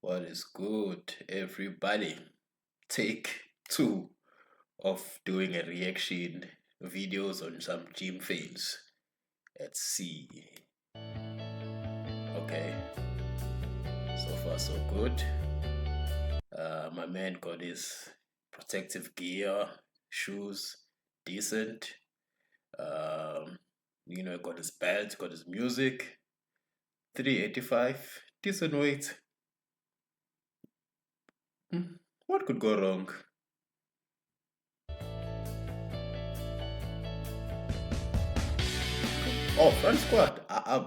What is good, everybody? Take two of doing a reaction videos on some gym fails. Let's see. Okay, so far so good. My man got his protective gear, shoes, decent. Um, got his belt, got his music. 385, decent weight. What could go wrong? Oh, front squat. I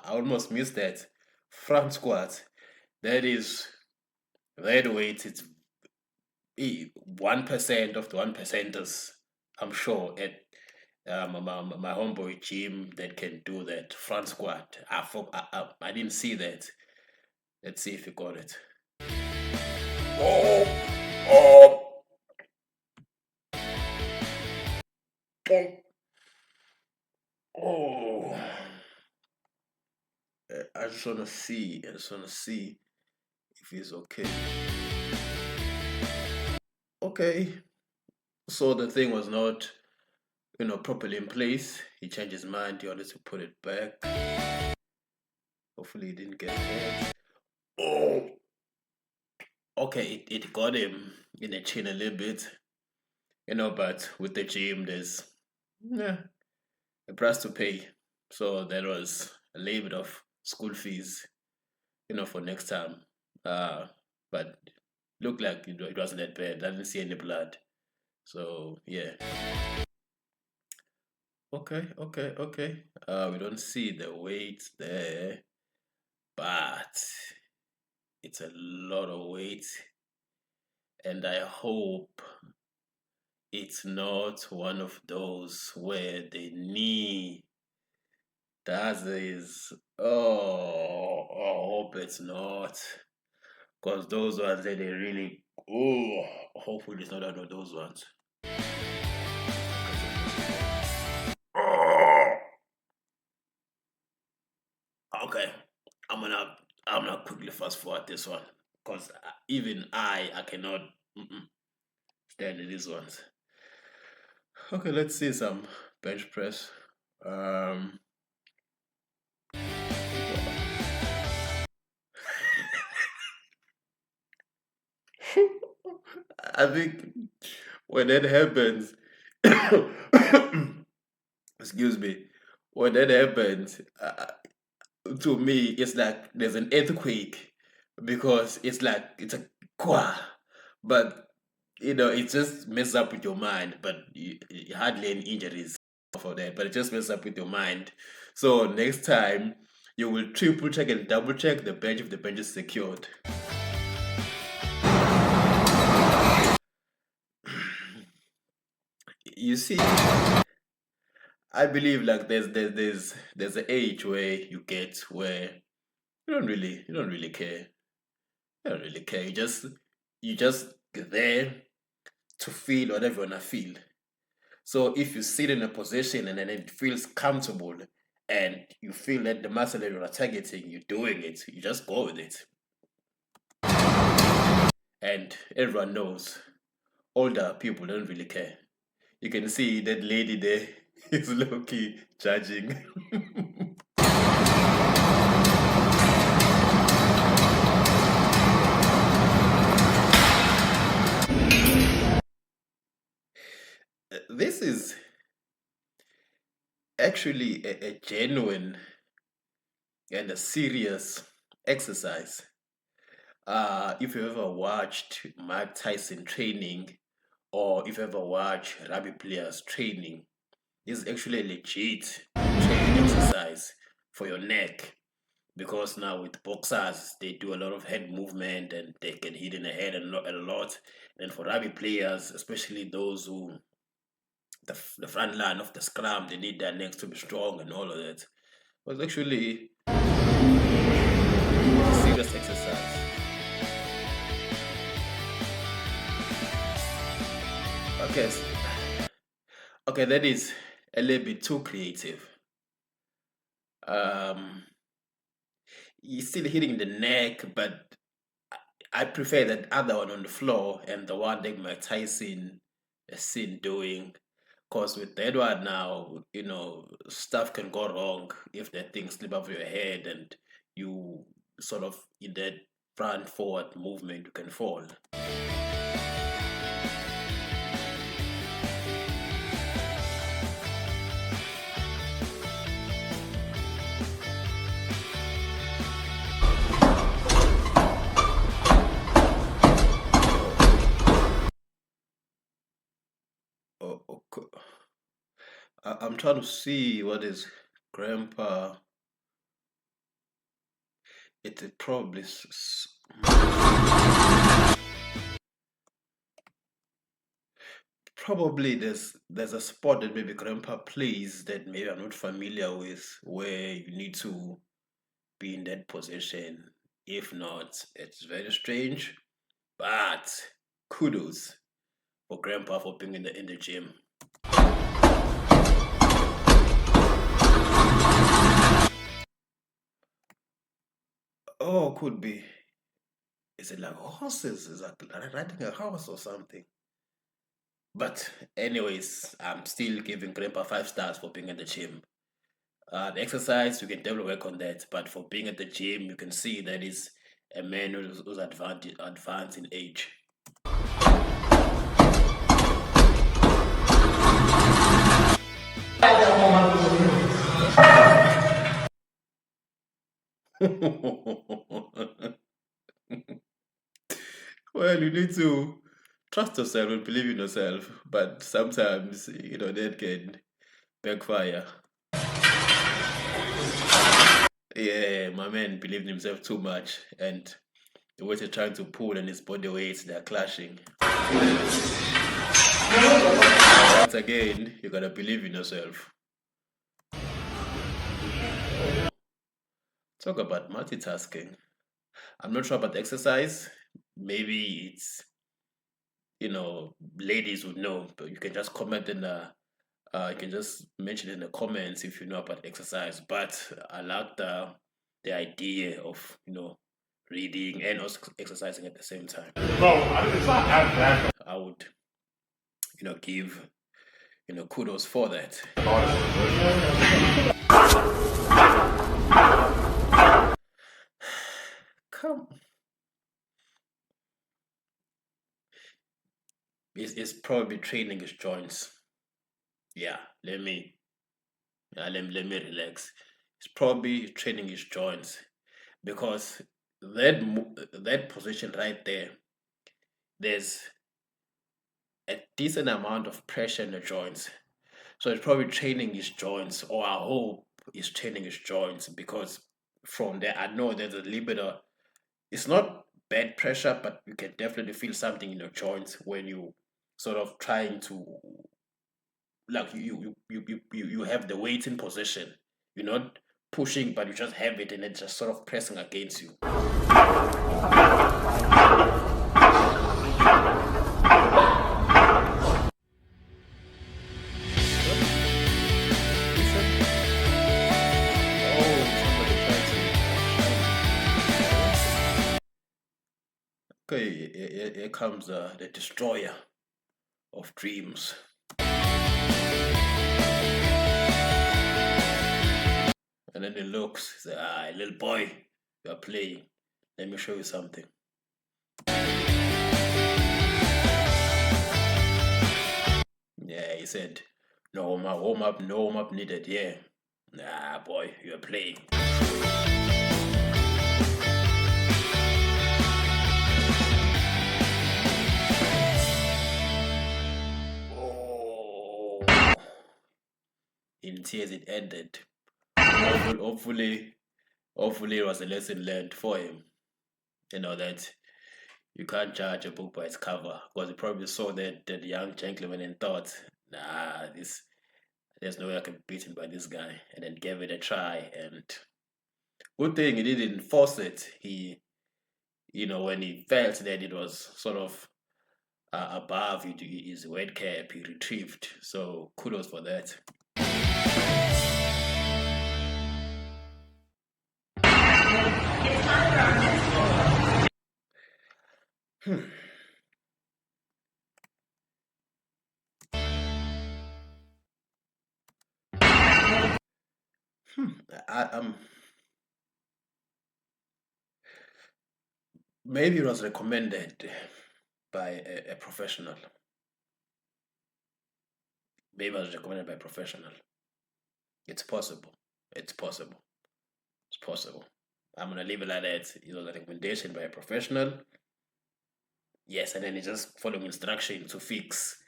almost missed that. Front squat. That is that weight. It's 1% of the 1%ers. I'm sure at my homeboy gym that can do that front squat. I didn't see that. Let's see if you got it. Oh, oh, oh, oh. I just wanna see. I just wanna see if he's okay. Okay. So the thing was not, properly in place. He changed his mind. He wanted to put it back. Hopefully, he didn't get hurt. Oh, okay. It got him in the chin a little bit, but with the gym, there's yeah, a price to pay. So that was a little bit of school fees, for next time. But looked like it wasn't that bad. I didn't see any blood. So yeah. Okay. We don't see the weight there, but it's a lot of weight, and I hope it's not one of those where the knee does this. Oh, I hope it's not, because those ones they really. Oh, hopefully it's not one of those ones. Oh, okay, I'm gonna I'm gonna quickly fast forward this one because even I cannot stand these ones. Okay, let's see some bench press. Um, I think when that happens, excuse me, when that happens, to me, it's like there's an earthquake because it's like it's a qua, but it just messes up with your mind. But you hardly any injuries for that, but it just messes up with your mind. So next time, you will triple check and double check the bench if the bench is secured. You see, I believe like there's an age where you get where you don't really care. You don't really care. You just there to feel whatever you wanna feel. So if you sit in a position and then it feels comfortable and you feel that the muscle that you're targeting, you're doing it, you just go with it. And everyone knows older people don't really care. You can see that lady there is low-key judging. This is actually a genuine and a serious exercise. If you ever watched Mike Tyson training, or if you ever watch rugby players training, it's actually a legit training exercise for your neck. Because now with boxers, they do a lot of head movement and they can hit in the head a lot. And for rugby players, especially those who the front line of the scrum, they need their necks to be strong and all of that. It was actually a serious exercise. Okay, okay, that is a little bit too creative. Um, he's still hitting the neck, but I prefer that other one on the floor and the one that Mike Tyson is seen doing. Because with that one now, stuff can go wrong if that thing slip off your head and you sort of in that front forward movement, you can fall. Oh, okay. I'm trying to see what is grandpa. It probably probably there's a sport that maybe grandpa plays that maybe I'm not familiar with, where you need to be in that position. If not, it's very strange. But kudos for grandpa for being in the gym. Oh, could be. Is it like horses? Is that like riding a horse or something? But anyways, I'm still giving grandpa 5 stars for being at the gym. The exercise, you can definitely work on that. But for being at the gym, you can see that is a man who's advanced in age. Well, you need to trust yourself and believe in yourself, but sometimes that can backfire. Yeah, my man believed in himself too much, and the weight he's trying to pull and his body weights, they're clashing. Once again, you gotta believe in yourself. Talk about multitasking. I'm not sure about exercise. Maybe it's ladies would know, but you can just comment in the you can just mention in the comments if you know about exercise. But I like the idea of reading and also exercising at the same time. It's not as bad. I would give kudos for that. Come. It's probably training his joints. Yeah, let me relax. It's probably training his joints because that position right there, there's a decent amount of pressure in the joints. So it's probably training his joints, or I hope it's training his joints because from there I know there's a little bit of, it's not bad pressure, but you can definitely feel something in your joints when you sort of trying to, like, you have the weight in position. You're not pushing, but you just have it and it's just sort of pressing against you. Okay, here comes the destroyer of dreams. And then he looks, he says, little boy, you are playing. Let me show you something. Yeah, he said, no warm up needed. Yeah. Nah, boy, you are playing. In tears it ended. Hopefully it was a lesson learned for him. That you can't judge a book by its cover, because he probably saw that young gentleman and thought, nah, there's no way I can beat him by this guy, and then gave it a try. And good thing he didn't force it. He, when he felt that it was sort of above his weight cap, he retrieved. So kudos for that. Hmm. Hmm. Maybe it was recommended by a professional. Maybe it was recommended by a professional. It's possible. It's possible. It's possible. I'm gonna leave it like that. It was a recommendation by a professional. Yes, and then it's just following instruction to fix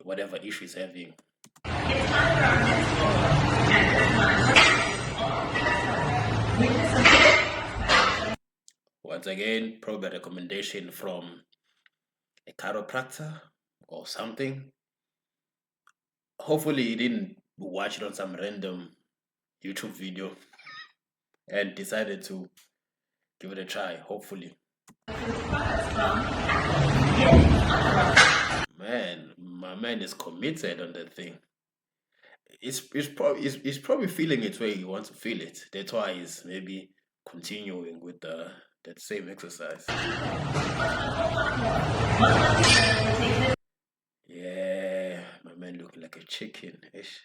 whatever issue is having. Once again, probably a recommendation from a chiropractor or something. Hopefully, he didn't watch it on some random YouTube video and decided to give it a try. Hopefully, man, my man is committed on that thing. He's probably feeling it where he wants to feel it. That's why he's maybe continuing with that same exercise. Yeah, my man looking like a chicken ish.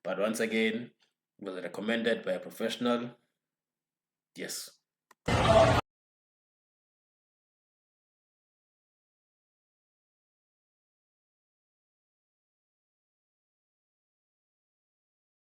But once again, was recommended by a professional. Yes.